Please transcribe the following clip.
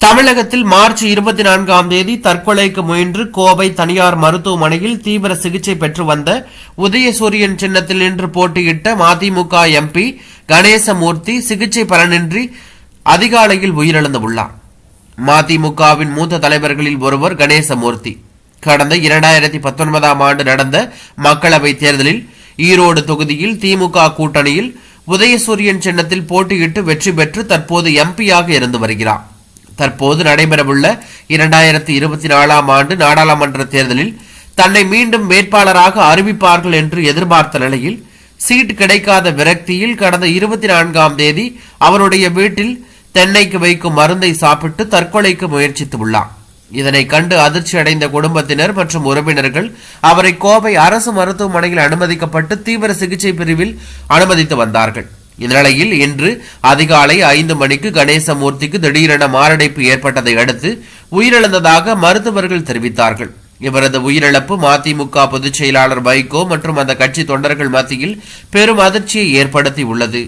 தமிழகத்தில் மார்ச் 24ஆம் தேதி தற்கொலைக்கு முயன்று கோவை தனியார் மருத்துவமனையில் தீவிர சிகிச்சை பெற்று வந்த உதயசூரியன் சின்னத்தில் நின்று போட்டியிட்ட மதிமுக எம்பி கணேசமூர்த்தி சிகிச்சை பலனின்றி அதிகாலையில் உயிரிழந்துள்ளார். மதிமுகவின் மூத்த தலைவர்களில் ஒருவர் கணேசமூர்த்தி. கடந்த 2019ஆம் ஆண்டு நடந்த மக்களவைத் தேர்தலில் ஈரோடு தொகுதியில் திமுக கூட்டணியில் உதயசூரியன் சின்னத்தில் போட்டியிட்டு வெற்றி பெற்று தற்போது எம்பியாக இருந்து வருகிறார். தற்போது நடைபெறவுள்ள 2024ஆம் ஆண்டு நாடாளுமன்ற தேர்தலில் தன்னை மீண்டும் வேட்பாளராக அறிவிப்பார்கள் என்று எதிர்பார்த்த நிலையில் சீட் கிடைக்காத விரக்தியில் கடந்த 24ஆம் தேதி அவருடைய வீட்டில் தென்னைக்கு வைக்கும் மருந்தை சாப்பிட்டு தற்கொலைக்கு முயற்சித்துள்ளார். இதனை கண்டு அதிர்ச்சி அடைந்த குடும்பத்தினர் மற்றும் உறவினர்கள் அவரை கோவை அரசு மருத்துவமனையில் அனுமதிக்கப்பட்டு தீவிர சிகிச்சை பிரிவில் அனுமதித்து வந்தார்கள். இந்நிலையில் இன்று அதிகாலை 5 மணிக்கு கணேசமூர்த்திக்கு திடீரென மாரடைப்பு ஏற்பட்டதை அடுத்து உயிரிழந்ததாக மருத்துவர்கள் தெரிவித்தார்கள். இவரது உயிரிழப்பு மதிமுக பொதுச் செயலாளர் வைகோ மற்றும் அந்த கட்சி தொண்டர்கள் மத்தியில் பெரும் அதிர்ச்சியை ஏற்படுத்தி உள்ளது.